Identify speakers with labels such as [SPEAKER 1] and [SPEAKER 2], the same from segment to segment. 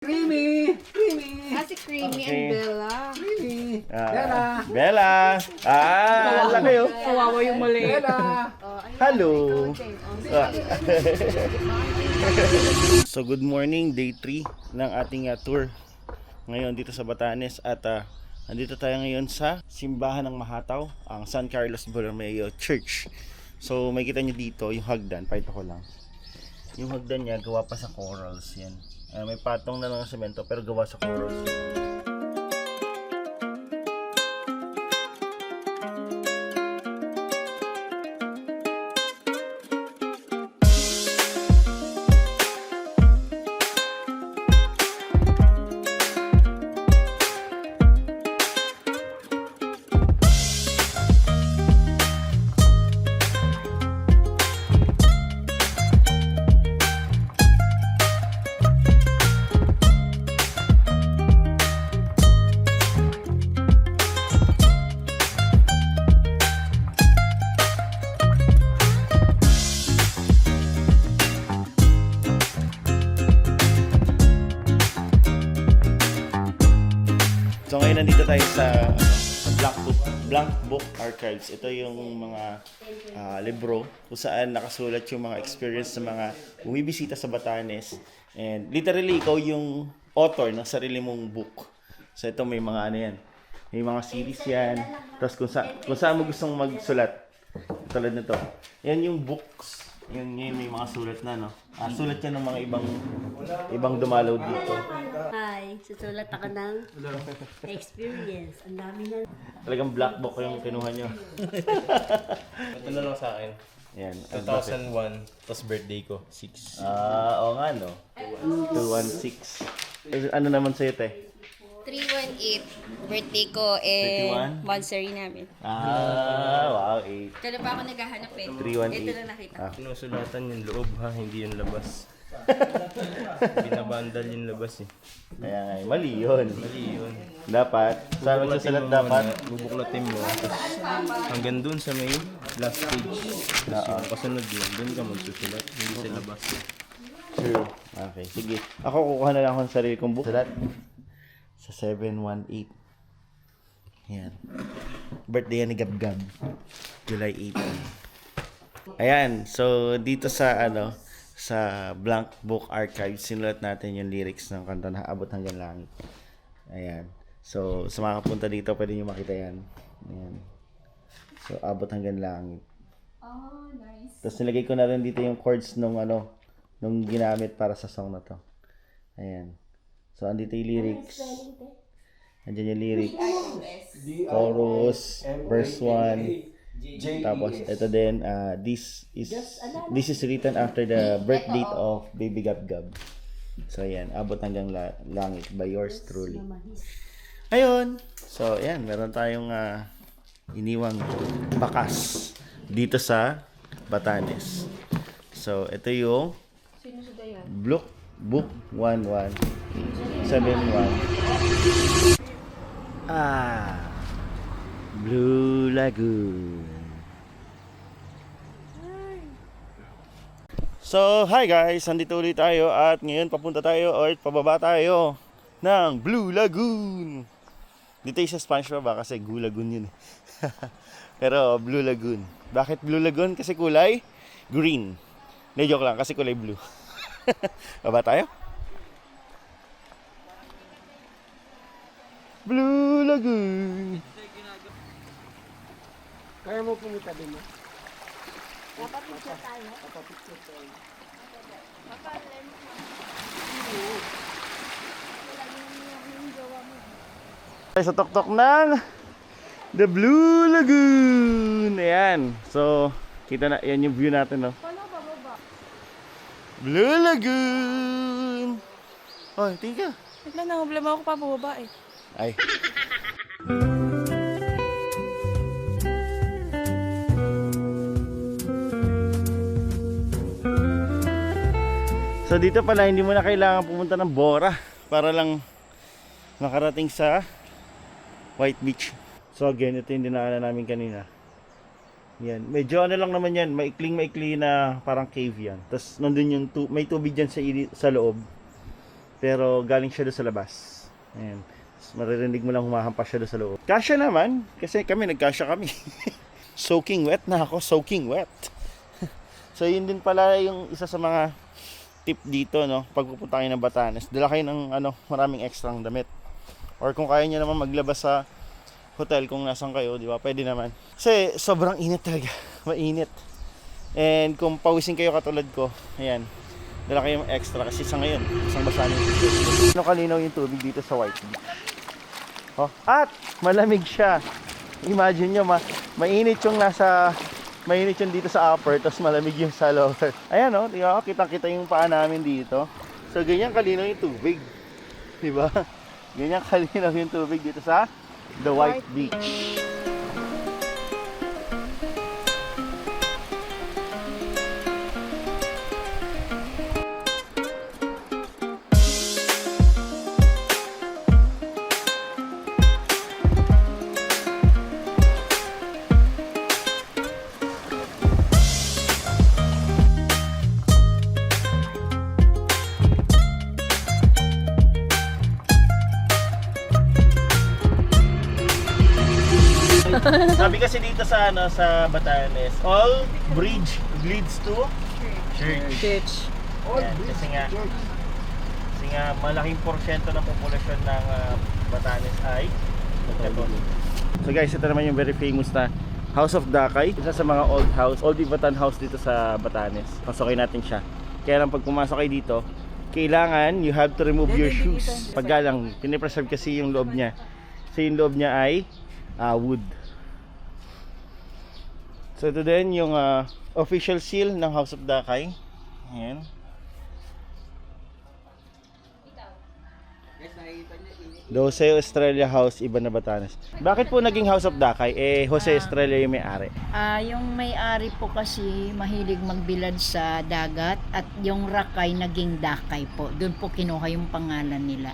[SPEAKER 1] Creamy! Creamy!
[SPEAKER 2] Si Creamy
[SPEAKER 3] Okay.
[SPEAKER 2] and Bella.
[SPEAKER 1] Creamy!
[SPEAKER 3] Bella! Bella! Laki oh.
[SPEAKER 2] Kawawa yung mali.
[SPEAKER 1] Bella!
[SPEAKER 3] Hello! So good morning, day 3 ng ating tour ngayon dito sa Batanes at andito tayo ngayon sa simbahan ng Mahataw, ang San Carlos Borromeo Church. So may kita nyo dito yung hagdan, pakita ko lang. Yung hagdan niya gawa pa sa corals yan. May patong na lang ng semento pero gawa sa corals. So ngayon nandito tayo sa Blank Book Archives. Ito yung mga libro kung saan nakasulat yung mga experience ng mga bumibisita sa Batanes. And literally ikaw yung author ng sarili mong book. So ito may mga ano yan. May mga series yan. Tapos kung saan mo gustong magsulat. Tulad nito. Yan yung books. Yun may mga sulat na, no? Sulat yan ng mga ibang dumalaw dito.
[SPEAKER 4] Hi, susulat ako ng experience. Ang dami na.
[SPEAKER 3] Talagang black book yung kinuha nyo.
[SPEAKER 5] Ito na lang sa akin.
[SPEAKER 3] Yan.
[SPEAKER 5] 2001, tapos birthday ko, 6.
[SPEAKER 3] Oo nga, no? 216. Ano naman sa'yo, te?
[SPEAKER 2] 318. Birthday ko and
[SPEAKER 3] 31?
[SPEAKER 2] monthsary namin.
[SPEAKER 3] Wow, 8.
[SPEAKER 2] Kaya pa ako naghahanap eh.
[SPEAKER 3] 318.
[SPEAKER 2] Ito na nakita.
[SPEAKER 5] Sinusulatan yung loob ha, hindi yung labas. Binabandal yung labas eh.
[SPEAKER 3] Kaya nga, mali yun.
[SPEAKER 5] Mali yun.
[SPEAKER 3] Dapat, sa magsusulat dapat.
[SPEAKER 5] Bubuklatin mo. Tapos hanggang dun sa may last page. Tapos yung kasunod yun, dun ka magsusulat. Hindi sa labas.
[SPEAKER 3] True. Okay, sige. Ako kukuha na lang ako ng sarili kong book. Sulat. Sa 718. Yan. Birthday yan ni Gab-Gab. July 18. Ayan. So, dito sa sa Blank Book Archive, sinulat natin yung lyrics ng kanta na Abot Hanggang Langit. Ayan. So, sa mga kapunta dito, pwede nyo makita yan. Ayan. So, Abot Hanggang Langit.
[SPEAKER 2] Oh, nice.
[SPEAKER 3] Tapos nilagay ko na rin dito yung chords nung ginamit para sa song na to. Ayan. So, andito yung lyrics. Andiyan yung lyrics. Chorus, verse 1. Tapos, ito din, this is written after the birth date of Baby Gab-Gab. So, ayan. Abot Hanggang Langit by yours truly. Ayun. So, ayan. Meron tayong iniwang bakas dito sa Batanes. So, ito yung Book 1171. Blue Lagoon. So, hi guys, nandito ulit tayo at ngayon papunta tayo or pababa tayo ng Blue Lagoon. Dito yung sa Spanish pa ba kasi Blue Lagoon yun. Pero Blue Lagoon. Bakit Blue Lagoon? Kasi kulay green. Hindi, joke lang kasi kulay blue. Baba tayo? Blue Lagoon.
[SPEAKER 1] Kaya mo pumunta din mo?
[SPEAKER 4] Dapat picture tayo.
[SPEAKER 3] Tayo sa tuktok ng The Blue Lagoon. Ayan. So, kita na, yan yung view natin, no? Blue Lagoon. Oh, tingin ka.
[SPEAKER 2] Wala na, problema ako pa bumaba eh.
[SPEAKER 3] Ay. So dito pala hindi mo na kailangan pumunta ng Bora para lang makarating sa White Beach. So again, ito yung dinaanan namin kanina. Yan. Medyo ano lang naman yan, maikling-maikli na parang cave yan. Tapos nandun yung may tubig dyan sa loob. Pero galing siya doon sa labas. Ayan. Tapos maririnig mo lang humahampas siya doon sa loob. Kasya naman, kasi nagkasya kami. Soaking wet na ako, soaking wet. So yun din pala yung isa sa mga tip dito, no? Pag pupunta kayo ng Batanes, dala kayo ng maraming extrang damit. Or kung kaya nyo naman maglabas sa hotel kung nasan kayo, di ba? Pwede naman. Kasi sobrang init talaga. Mainit. And kung pawisin kayo katulad ko, ayan, dala kayong extra kasi sa ngayon, isang basa na yung t-shirt. Kalinaw yung tubig dito sa White Beach. Oh, at malamig siya. Imagine nyo, mainit yung dito sa upper, tapos malamig yung sa lower. Ayan o, di ba? Kitang-kita yung paa namin dito. So, ganyan kalinaw yung tubig. Di ba? Ganyan kalinaw yung tubig dito sa The White Beach. Sabi kasi dito sa sa Batanes, all bridge leads to church. Yan, kasi nga malaking porsyento ng populasyon ng Batanes ay Katolik. So guys, ito naman yung very famous na House of Dakay, isa sa mga old Ivatan house dito sa Batanes. Pasokin natin siya. Kaya lang pag pumasok kayo dito, kailangan you have to remove your shoes. Paggalang, pinipreserve kasi yung loob niya. So yung loob niya ay wood. So ito din yung official seal ng House of Dakay. Ayan. The Jose Estrella House, Iba na Batanes. Bakit po naging House of Dakay? Jose Estrella yung may-ari.
[SPEAKER 6] Yung may-ari po kasi mahilig magbilad sa dagat at yung Rakay naging Dakay po. Doon po kinuha yung pangalan nila.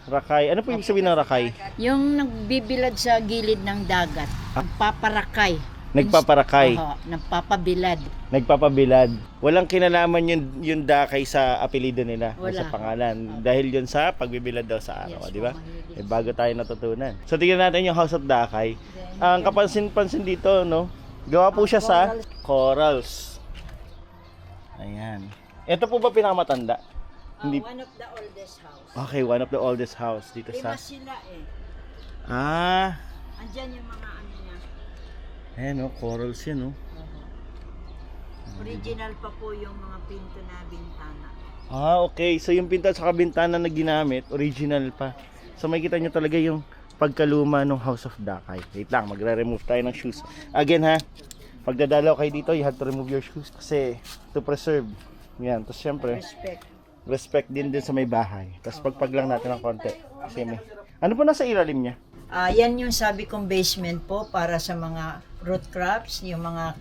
[SPEAKER 3] Rakay. Ano po ibig sabihin ng Rakay?
[SPEAKER 6] Yung nagbibilad sa gilid ng dagat, nagpaparakay.
[SPEAKER 3] Nagpaparakay.
[SPEAKER 6] Nagpapabilad.
[SPEAKER 3] Nagpapabilad. Walang kinalaman yung Dakay sa apelido nila o
[SPEAKER 6] Wala.
[SPEAKER 3] sa pangalan. Dahil yun sa pagbibilad daw sa araw,
[SPEAKER 6] Yes,
[SPEAKER 3] di ba?
[SPEAKER 6] mahilig.
[SPEAKER 3] Bago tayo natutunan. So tingnan natin yung House of Dakay. Ang kapansin-pansin dito, no? Gawa po siya sa corals. Ayan. Ito po ba pinakamatanda? Hindi.
[SPEAKER 6] One of the oldest house.
[SPEAKER 3] Okay, one of the oldest house dito sa...
[SPEAKER 6] Lima sila Andyan yung mga ano niya.
[SPEAKER 3] Ayan, no? Corals yan, no?
[SPEAKER 6] Original pa po yung mga pinto na bintana.
[SPEAKER 3] Okay. So yung pinto sa kabintana na ginamit, original pa. So makikita nyo talaga yung pagkaluma ng House of Dakay. Wait lang, magre-remove tayo ng shoes. Again ha, pagdadalaw kayo dito, you have to remove your shoes kasi to preserve. Yan, tapos syempre, respect din sa may bahay. Tapos pagpag lang natin ng konti. Kasi may... Ano po nasa ilalim niya?
[SPEAKER 6] Yan yung sabi kong basement po para sa mga root crops, yung mga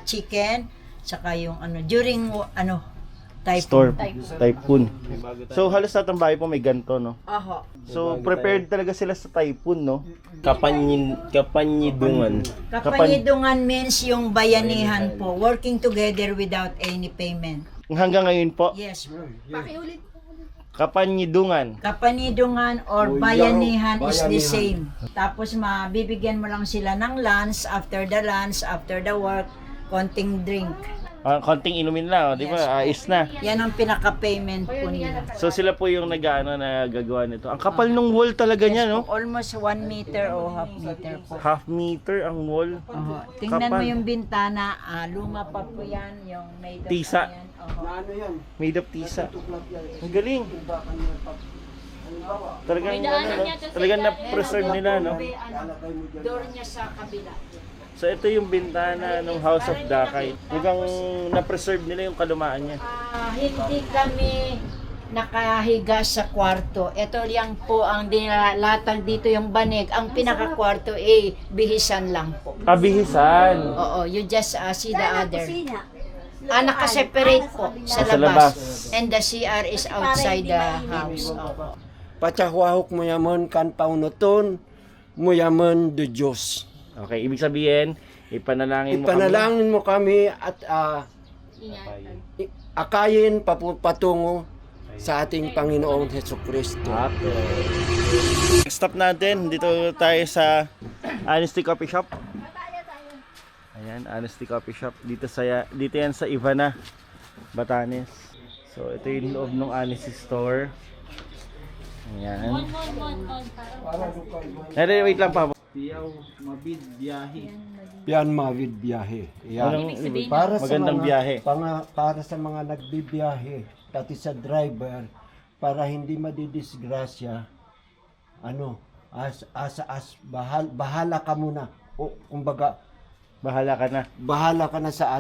[SPEAKER 6] chicken, saka yung during
[SPEAKER 3] Storm.
[SPEAKER 6] typhoon.
[SPEAKER 3] Typhoon. So halos lahat ng bahay po may ganito, no?
[SPEAKER 6] Aha.
[SPEAKER 3] So prepared talaga sila sa typhoon, no?
[SPEAKER 5] Kapanyidungan.
[SPEAKER 6] Kapanyidungan means yung bayanihan po, working together without any payment.
[SPEAKER 3] Hanggang ngayon po,
[SPEAKER 6] Yes po.
[SPEAKER 3] Kapanyidungan.
[SPEAKER 6] Kapanyidungan or bayanihan is the same. Tapos mabibigyan mo lang sila ng lunch, after the work, konting drink.
[SPEAKER 3] Konting inumin lang, di ba? Ayos na.
[SPEAKER 6] Yan ang pinaka-payment po nila.
[SPEAKER 3] So sila po yung nagagawa nito. Ang kapal ng wall talaga niya, no?
[SPEAKER 6] Almost 1 meter o half meter po.
[SPEAKER 3] Half meter ang wall.
[SPEAKER 6] Tingnan mo
[SPEAKER 3] Kapal.
[SPEAKER 6] yung bintana, luma pa po yan, yung made of
[SPEAKER 3] Tisa.
[SPEAKER 6] yan.
[SPEAKER 1] Ano yan?
[SPEAKER 3] Made of tisa. Ang galing. Talagang, talagang na-preserve nila, no?
[SPEAKER 6] Door niya sa kabila.
[SPEAKER 3] So ito yung bintana ng House of Dakay. Talagang na-preserve nila yung kalumaan niya.
[SPEAKER 6] Hindi kami nakahiga sa kwarto. Ito lang po ang dinilatag dito yung banig. Ang pinaka-kwarto bihisan lang po.
[SPEAKER 3] Kabihisan.
[SPEAKER 6] Oo, you just see the other. Naka-separate po sa
[SPEAKER 3] Sa
[SPEAKER 6] labas.
[SPEAKER 3] labas.
[SPEAKER 6] And the CR is outside the house. Oo.
[SPEAKER 1] Patsahwahok mo yaman kan paunoton, mo yaman do Diyos.
[SPEAKER 3] Okay, ibig sabihin, ipanalangin mo kami.
[SPEAKER 1] Ipanalangin mo kami at akayin patungo sa ating Panginoong Hesukristo.
[SPEAKER 3] Stop natin. Dito tayo sa Honesty Coffee Shop. Ayan, Honesty Coffee Shop. Dito yan sa Ivana, Batanes. So, ito yung loob ng Honesty Store. Ayan. Wait lang pa.
[SPEAKER 1] Yan Mavid biyahe. Yan. Para sa
[SPEAKER 3] Magandang
[SPEAKER 1] mga,
[SPEAKER 3] biyahe.
[SPEAKER 1] Para sa mga nagbibiyahe, pati sa driver, para hindi madidisgrasya, bahala ka muna. O, kumbaga,
[SPEAKER 3] Bahala ka na.
[SPEAKER 1] bahala ka na sa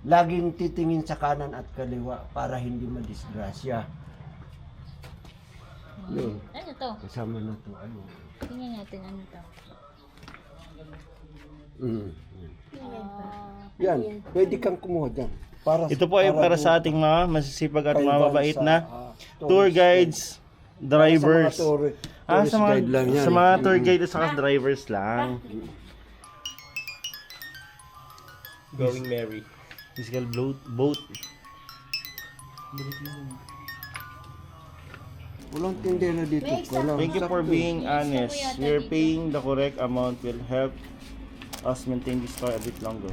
[SPEAKER 1] laging titingin sa kanan at kaliwa para hindi madisgrasya.
[SPEAKER 2] Ano to?
[SPEAKER 1] Kasama na to.
[SPEAKER 2] Tingnan natin ano to.
[SPEAKER 1] Yan, pwede kang kumuha dyan.
[SPEAKER 3] Ito po ay para sa ating mga masisipag at mga mabait na tour guides, drivers.
[SPEAKER 1] Sa mga guide lang yan.
[SPEAKER 3] Sa mga tour guide at saka drivers lang.
[SPEAKER 5] Going Merry.
[SPEAKER 3] Physical boat.
[SPEAKER 1] Walang tindera dito.
[SPEAKER 3] Thank you for being honest. You're paying the correct amount will help us maintain this store a bit longer.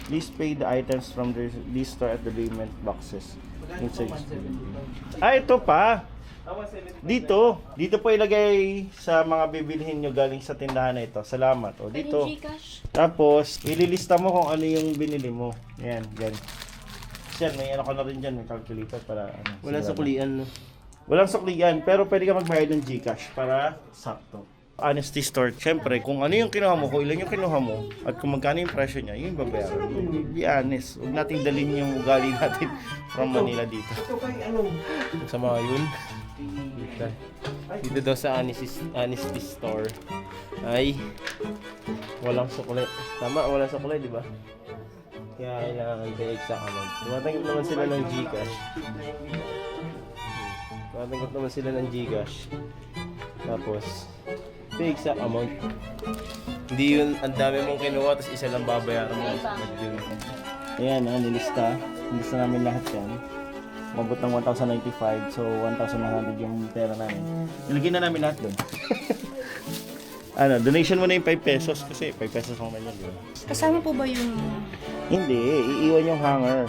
[SPEAKER 3] Please pay the items from this store at the payment boxes. Inside. Ito pa. Dito po ilagay sa mga bibilhin nyo galing sa tindahan na ito. Salamat. O dito. Tapos, ililista mo kung ano yung binili mo. Ayan, ganyan. Yan, may ano ka na rin dyan, may calculator para
[SPEAKER 5] Walang
[SPEAKER 3] sigurado.
[SPEAKER 5] suklian, no?
[SPEAKER 3] Walang suklian, pero pwede ka magbayad ng GCash para sakto. Honesty Store, syempre, kung ano yung kinuha mo, kung ilan yung kinuha mo, at kung magkano yung presyo niya, yun yung babayaran mo. Be honest. Huwag nating dalhin yung ugali natin from Manila dito.
[SPEAKER 5] Sa mga yun. Dito daw sa Honesty Store ay walang sukli. Tama, walang sukli, di ba? Kaya kailangan the exact amount. Tumatanggap naman sila ng GCash. Tapos, the exact amount. Hindi yun, ang dami mong kinuha, tapos isa lang babayaran mo.
[SPEAKER 3] Ayan, nilista. Nilista namin lahat yan. Mabot ng 1,095, so 1,100 yung pera namin. Nilagyan na namin lahat doon. Donation mo na yung 5 pesos kasi 5 pesos lang naman yun.
[SPEAKER 2] Kasama po ba yung...
[SPEAKER 3] Hindi, iiwan yung hanger.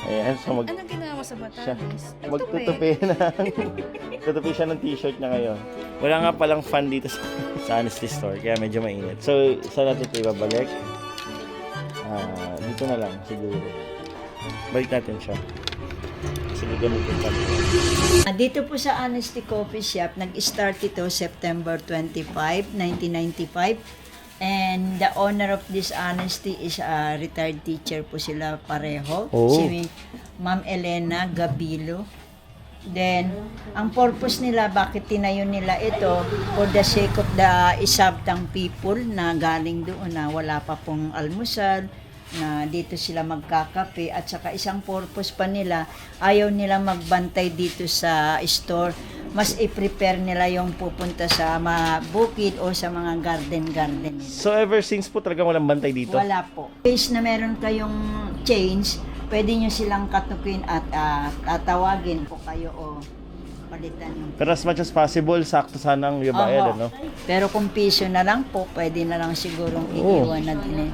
[SPEAKER 3] Ayan, so
[SPEAKER 2] Anong ginawa mo sa Batanes?
[SPEAKER 3] magtutupi tutupi siya ng t-shirt niya ngayon. Wala nga palang fan dito sa Honesty Store, kaya medyo mainit. So, saan natin ito ibabalik? Dito na lang, siguro. Balik natin siya. Sige, gamitin pa.
[SPEAKER 6] Dito po sa Honesty Coffee Shop, nag-start ito September 25, 1995. And the owner of this Honesty is a retired teacher po sila pareho.
[SPEAKER 3] Oh.
[SPEAKER 6] Si Ma'am Elena Gabilo. Then, ang purpose nila, bakit tinayo nila ito, for the sake of the isabtang people na galing doon na wala pa pong almusal, na dito sila magkakape, at saka isang purpose pa nila, ayaw nila magbantay dito sa store, mas i-prepare nila yung pupunta sa mga bukid o sa mga garden nila.
[SPEAKER 3] So, ever since po talagang walang bantay dito?
[SPEAKER 6] Wala po. Case na meron kayong change, pwede nyo silang katukin at tatawagin po kayo o palitan yung...
[SPEAKER 3] Pero as much as possible, sakto sana ang bayad, ano?
[SPEAKER 6] Pero kung piso na lang po, pwede na lang sigurong iiwan na din eh.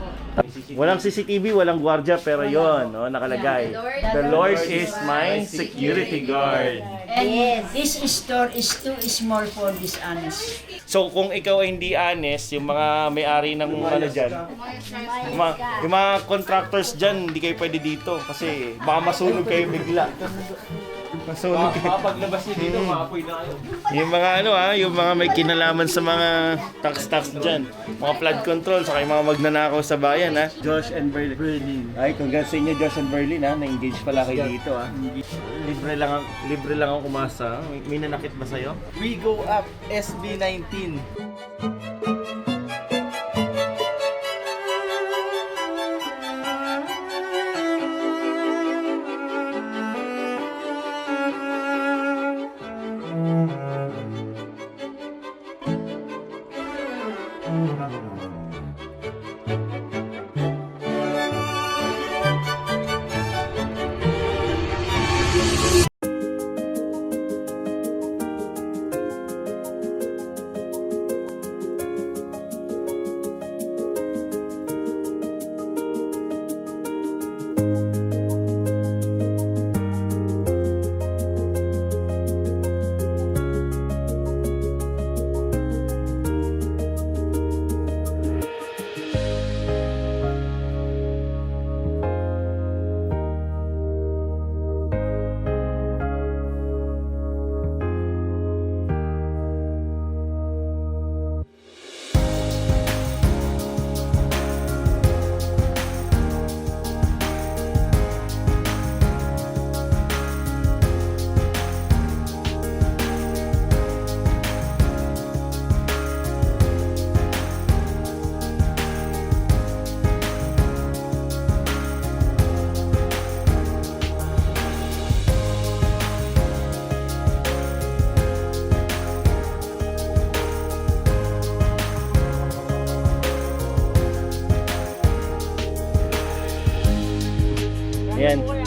[SPEAKER 3] Walang CCTV, walang gwardiya, pero yon, no, nakalagay. The Lord is my security guard.
[SPEAKER 6] And this store is too small for this honest.
[SPEAKER 3] So, kung ikaw ay hindi honest, yung mga may-ari ng ano dyan, yung mga contractors dyan, hindi kayo pwede dito. Kasi baka masunog kayo bigla. Masunog kayo.
[SPEAKER 5] Paglabas niyo dito, maapoy na kayo.
[SPEAKER 3] Yung mga yung mga may kinalaman sa mga tax dyan. Mga flood control, saka yung mga magnanakaw sa bayan, ha. Josh and Berlin. Ay, congrats sa inyo, Josh and Berlin, ha. Na-engage pala kayo dito, ha. Libre lang ang umasa. May nanakit ba sa'yo?
[SPEAKER 5] We go up SB19.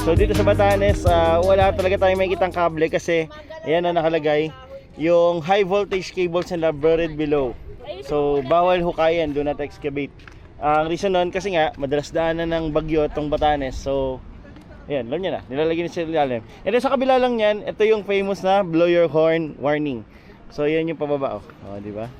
[SPEAKER 3] So dito sa Batanes, wala talaga tayong makikitang kable kasi ayan na nakalagay yung high voltage cables nila buried below. So bawal hukayan, do not excavate. Ang reason nun kasi nga madalas daanan ng bagyo itong Batanes. So ayan, alam niya na, nilalagay na sa ilalim. And then sa kabila lang yan, ito yung famous na blow your horn warning. So yan yung pababa, oh, di ba?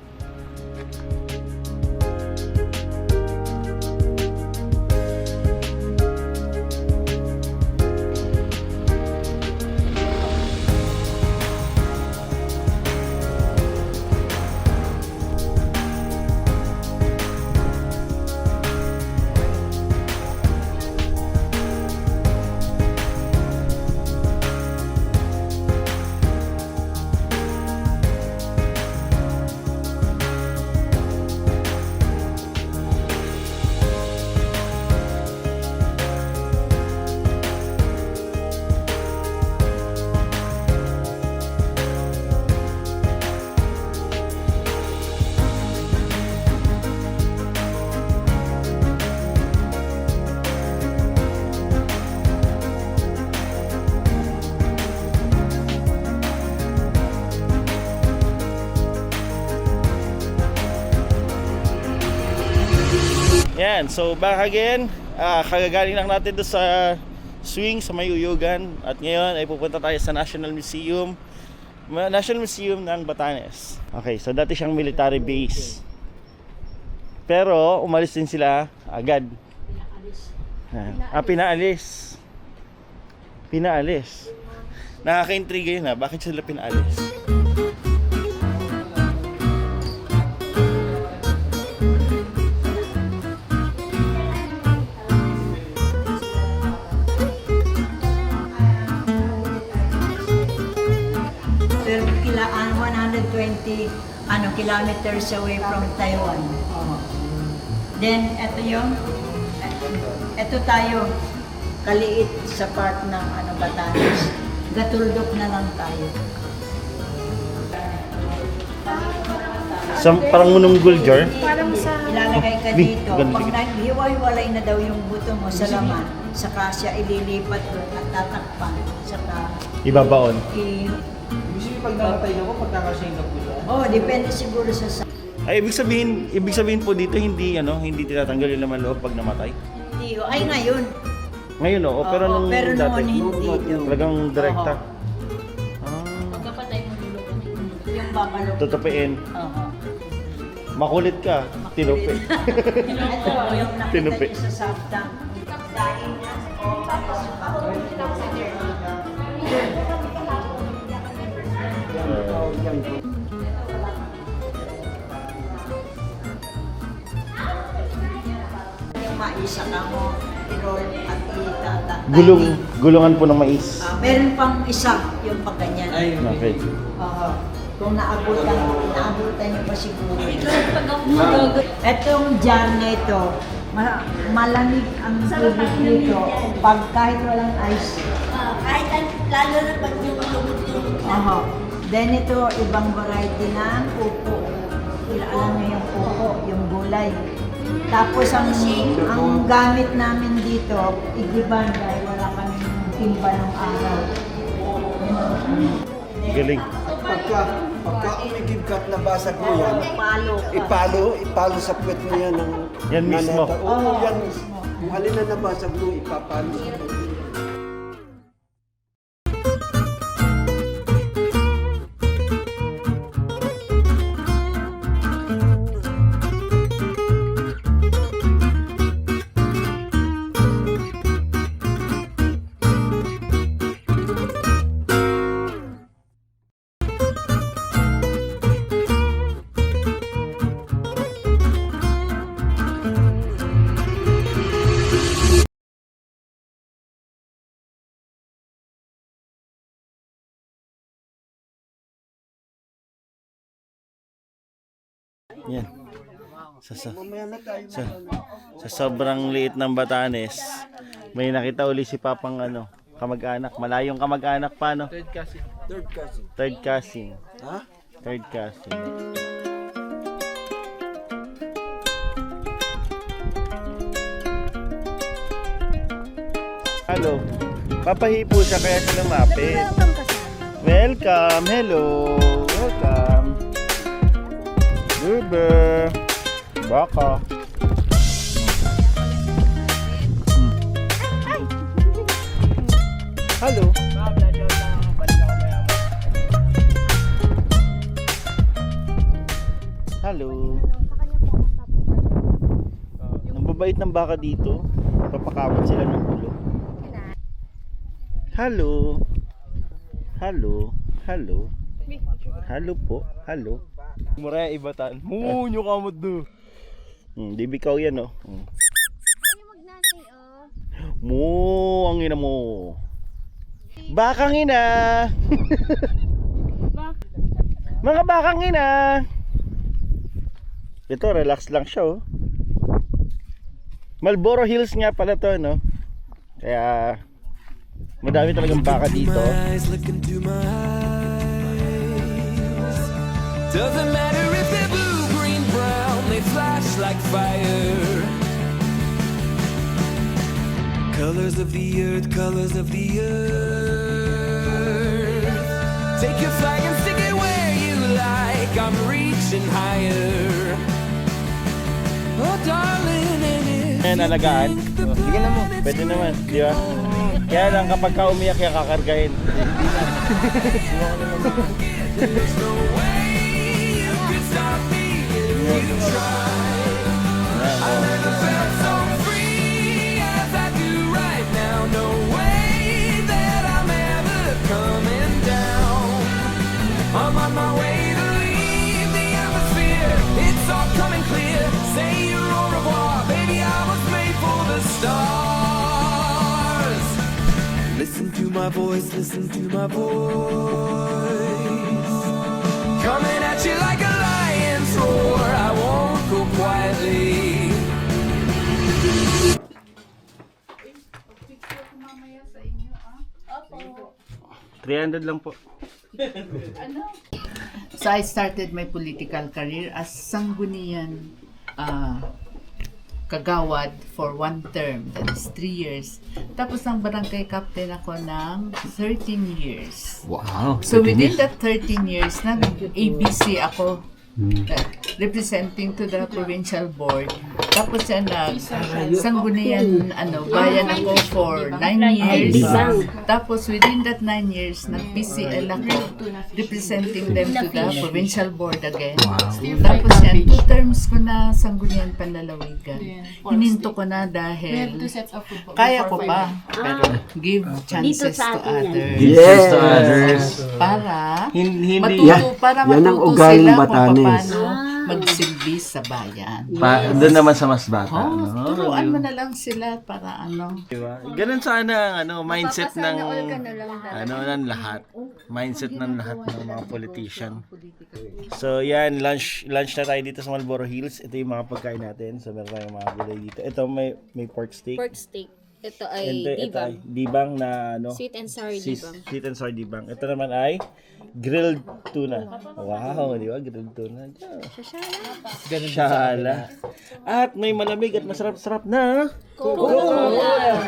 [SPEAKER 3] Yan, so back again. Kagagaling lang natin doon sa swing sa Mayuyugan. At ngayon ay pupunta tayo sa National Museum ng Batanes. Okay, so dati siyang military base. Pero umalis din sila agad. Pinaalis. Pinaalis. Nakaka-intriga yun, bakit sila pinaalis?
[SPEAKER 6] Kilaan 120 kilometers away from Taiwan. Then ito tayo kaliit sa part ng Batanes. Gatuldok na lang tayo.
[SPEAKER 3] Parang mununggul, Jor?
[SPEAKER 2] Parang sa...
[SPEAKER 6] Ilalagay ka dito.
[SPEAKER 3] Ganun,
[SPEAKER 6] Pag
[SPEAKER 3] sige.
[SPEAKER 6] hiwa-hiwalay na daw yung buto mo sa laman, saka siya ililipat doon at tatakpan. Saka
[SPEAKER 3] Ibabaon.
[SPEAKER 5] Pag namatay na ko, pagkakasing na po siya.
[SPEAKER 6] Oh, depende siguro sa
[SPEAKER 3] Ay, ibig sabihin po dito hindi tinatanggal yung laman loob pag namatay.
[SPEAKER 6] Hindi. Ay, ngayon.
[SPEAKER 3] Ngayon pero
[SPEAKER 6] Oo,
[SPEAKER 3] nung
[SPEAKER 6] pero
[SPEAKER 3] dati,
[SPEAKER 6] noon hindi.
[SPEAKER 3] talagang direkta.
[SPEAKER 2] Pagkapatay mo lulugan.
[SPEAKER 6] Yung babalo.
[SPEAKER 3] Tutupiin.
[SPEAKER 6] Oo.
[SPEAKER 3] Makulit ka, tinupi.
[SPEAKER 6] Ito, yung nakita
[SPEAKER 3] Tinupi.
[SPEAKER 6] niyo sa sabtang. Dahil niya. Yung maisa ka mo, i-roll at itatay.
[SPEAKER 3] Gulungan po ng mais.
[SPEAKER 6] Meron pang isa, yung pag ganyan.
[SPEAKER 3] Okay.
[SPEAKER 6] Kung naabutan niyo pa siguro. Etong jar na ito, malamig ang tubig nito pag kahit walang ice.
[SPEAKER 4] Kahit lalo na pag yung lumot-lumot.
[SPEAKER 6] Then ito, ibang variety ng upo. Alam niyo yung upo, yung gulay. Tapos ang gamit namin dito, igiban dahil wala kaming timba ng araw.
[SPEAKER 3] Galing.
[SPEAKER 1] Pagka umigibkat na basag mo yan,
[SPEAKER 6] Palo ka.
[SPEAKER 1] ipalo sa puwet mo yan ng
[SPEAKER 3] Yan mismo.
[SPEAKER 1] nanata. Oo, yan mismo. Kung alin na nabasag mo, ipapalo sa puwet mo.
[SPEAKER 3] Yan. Sa sobrang liit ng Batanes, may nakita uli si Papang kamag-anak. Malayong kamag-anak pa, no?
[SPEAKER 5] Third cousin.
[SPEAKER 3] Third cousin.
[SPEAKER 1] Ha?
[SPEAKER 3] Third cousin. Hello. Papahipo siya kaya siya lumapit. Welcome! Hello! Welcome! Bebe! Baka! Hello! Hello! Ang babait ng baka dito. Papakawat sila ng ulo. Hello! Hello! Hello! Hello po! Hello!
[SPEAKER 5] Mura yung ibatan. Munyo ka mo do.
[SPEAKER 3] Di bikaw yan, oh. Mo, ang ina mo. Bakang ina. Mga bakang ina. Ito, relax lang siya, oh. Marlboro Hills nga pala to, no? Kaya madami talagang baka dito.
[SPEAKER 7] Look into my eyes. Doesn't matter if they're blue, green, brown, they flash like fire. Colors of the earth, colors of the earth. Take your flag and stick it where you like. I'm reaching higher. Oh, darling, and if
[SPEAKER 3] Ayan, alagaan. Oh, sige na mo. Pwede naman, di ba? Kaya lang kapag ka umiyak, kaya kakargahin.
[SPEAKER 7] there's no way you could stop me if you try. I never felt so free as I do right now. No way that I'm ever coming down. I'm on my way to leave the atmosphere. It's all coming clear. Say your au revoir, baby. I was made for the stars. Listen to my voice, listen to my voice. Coming at you like a lion's roar. I won't go quietly.
[SPEAKER 3] 300 lang po.
[SPEAKER 8] So I started my political career as Sangguniang Kagawad for 1 term, that is 3 years. Tapos ang barangay captain ako ng 13 years.
[SPEAKER 9] Wow.
[SPEAKER 8] So within that 13 years, nag-ABC ako, representing to the provincial board. Tapos yan Sangguniang bayan ako for 9 years. Tapos within that 9 years, nag-PCL ako, representing them to the provincial board again. Tapos yan, 2 terms ko na Sangguniang Panlalawigan. Hininto ko na dahil kaya ko pa, pero give chances to others.
[SPEAKER 1] Yes to others.
[SPEAKER 8] Para
[SPEAKER 3] Hindi.
[SPEAKER 8] matuto, para
[SPEAKER 1] yan ang
[SPEAKER 8] matuto
[SPEAKER 1] ugaling
[SPEAKER 8] sila kung
[SPEAKER 1] Batanes.
[SPEAKER 8] paano magsilbi sa bayan.
[SPEAKER 9] Doon naman sa mas bata.
[SPEAKER 8] Oh,
[SPEAKER 9] no?
[SPEAKER 8] turuan mo na lang sila para
[SPEAKER 3] Diba? Ganun sana ang mindset ng ng lahat. Mindset ng lahat ng mga politician. So yan, lunch na tayo dito sa Marlboro Hills. Ito yung mga pagkain natin. So meron tayong mga gulay dito. Ito may pork steak.
[SPEAKER 2] Pork steak. Ito ay
[SPEAKER 3] Ito
[SPEAKER 2] dibang.
[SPEAKER 3] ay dibang na
[SPEAKER 2] Sweet and sour dibang.
[SPEAKER 3] Sweet and sour dibang. Ito naman ay grilled tuna. Wow, di ba? Grilled tuna. Shala. At may malamig at masarap-sarap na Coca-Cola.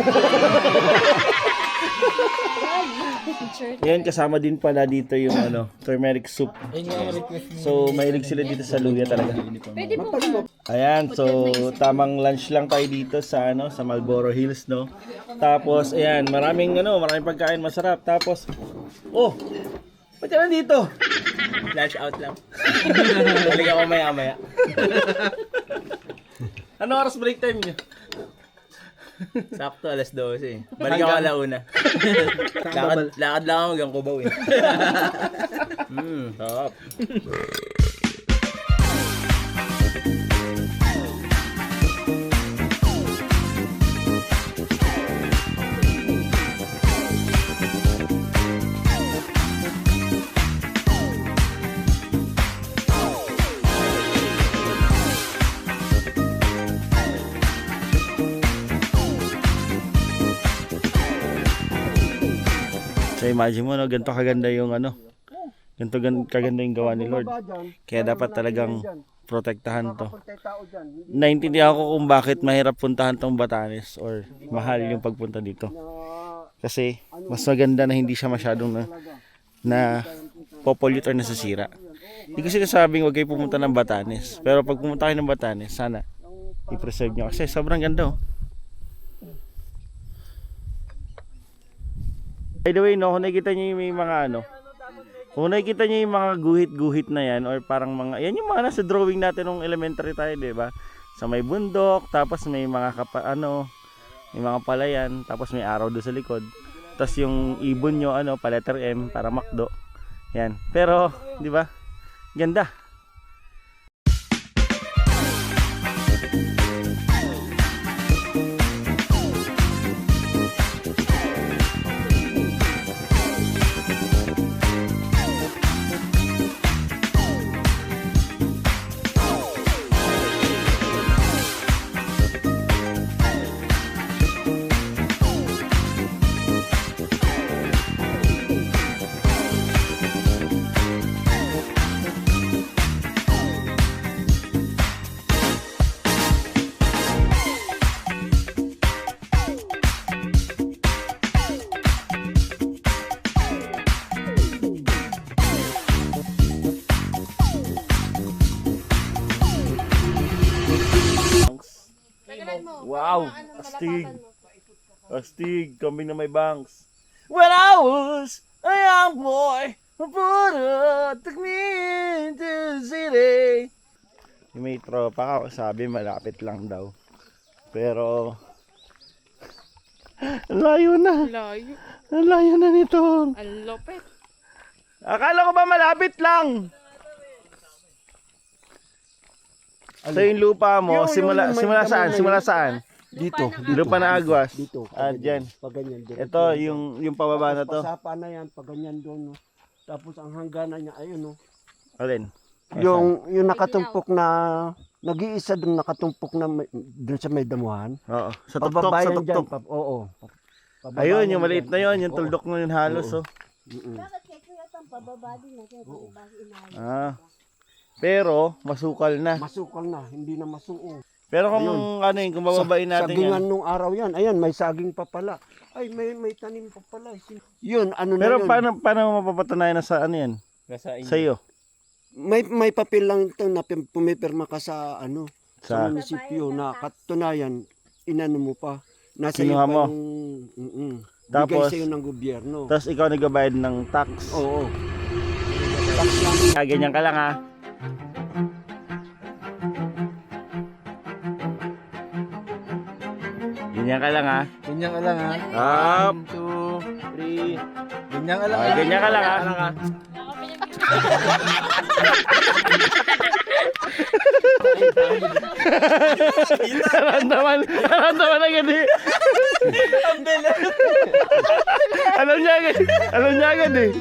[SPEAKER 3] Yan, kasama din pala dito yung turmeric soup. So, mahilig sila dito sa luya talaga.
[SPEAKER 2] Pwede po
[SPEAKER 3] Ayan, so tamang lunch lang tayo dito sa sa Marlboro Hills, no. Tapos ayan, maraming pagkain masarap. Tapos ba't ka nandito?
[SPEAKER 5] Lunch out lang. Balik ako maya-maya.
[SPEAKER 3] Anong oras break time niyo?
[SPEAKER 5] Sakto, alas 12. Balik ako alauna. Lakad lang ako hanggang Cubao eh.
[SPEAKER 3] Sarap. So imagine mo, ganito kaganda yung ganito kaganda yung gawa ni Lord. Kaya dapat talagang protektahan to. Naintindihan ko kung bakit mahirap puntahan tong Batanes or mahal yung pagpunta dito. Kasi mas maganda na hindi siya masyadong na popollute or nasisira. Hindi ko sinasabing huwag kayo pumunta ng Batanes. Pero pag pumunta kayo ng Batanes, sana i-preserve nyo. Kasi sobrang ganda oh. By the way, no, kung nakikita nyo yung mga ano, kung nakikita nyo yung mga guhit-guhit na yan, or parang mga, yan yung mga nasa drawing natin nung elementary tayo, diba? Sa may bundok, tapos may mga may mga palayan, tapos may araw doon sa likod. Tapos yung ibon nyo, pa letter M, para makdo. Yan. Pero, di ba? Ganda. Wow! Astig! Astig! Kambing na may bangs. When I was a young boy, my brother took me to the city. Yung may tropa ka, sabi malapit lang daw. Pero, ang layo na.
[SPEAKER 2] Layo.
[SPEAKER 3] Ang layo na nito.
[SPEAKER 2] Ang lupit.
[SPEAKER 3] Akala ko ba malapit lang? So yung lupa mo, simula saan? Simula saan?
[SPEAKER 1] Dito.
[SPEAKER 3] Lupa na Agwas.
[SPEAKER 1] Dito.
[SPEAKER 3] Ah, dyan.
[SPEAKER 1] Pag ganyan.
[SPEAKER 3] Ito, yung pababa na to.
[SPEAKER 1] Pasapa na yan, pag ganyan doon. No? Tapos ang hangganan niya, ayun no.
[SPEAKER 3] Alin?
[SPEAKER 1] Yung nakatumpok na, nag-iisa doon nakatumpok na doon sa may damuhan.
[SPEAKER 3] Oo. Sa tuktok, sa
[SPEAKER 1] Pababayan
[SPEAKER 3] tuktok.
[SPEAKER 1] dyan, oo. Pababayan
[SPEAKER 3] Ayun, yung maliit na
[SPEAKER 1] dyan.
[SPEAKER 3] yun, yung tuldok mo yun halos. Oh.
[SPEAKER 4] Bakit kaya kuya tang pababa din na kaya bago inaayos.
[SPEAKER 3] Ah. Pero, masukal na.
[SPEAKER 1] Masukal na, hindi na masuong.
[SPEAKER 3] Pero kung kung bababain natin
[SPEAKER 1] Sagingan
[SPEAKER 3] yan.
[SPEAKER 1] nung araw yan, ayan, may saging pa pala. Ay, may tanim pa pala. Yun, ano
[SPEAKER 3] Pero
[SPEAKER 1] na yun.
[SPEAKER 3] paano mo mapapatunayan na sa ano yan? Sa iyo?
[SPEAKER 1] May papel lang ito na pumipirma ka sa sa
[SPEAKER 3] Sa
[SPEAKER 1] munisipyo na katunayan, inano mo pa. Nasa iyo
[SPEAKER 3] Kinuha
[SPEAKER 1] pa
[SPEAKER 3] mo.
[SPEAKER 1] yung
[SPEAKER 3] Tapos-
[SPEAKER 1] bigay sa'yo ng gobyerno.
[SPEAKER 3] Tapos ikaw nagbabayad ng tax.
[SPEAKER 1] Oo.
[SPEAKER 3] Ganyan ka lang ha. Ganyan ka lang ha.
[SPEAKER 9] Ganyan ka lang ha.
[SPEAKER 3] Up.
[SPEAKER 9] 1, 2, 3. Ganyan ka lang ha.
[SPEAKER 3] Ganyan ka lang ha. Naramdaman agad eh. Alam niya agad eh.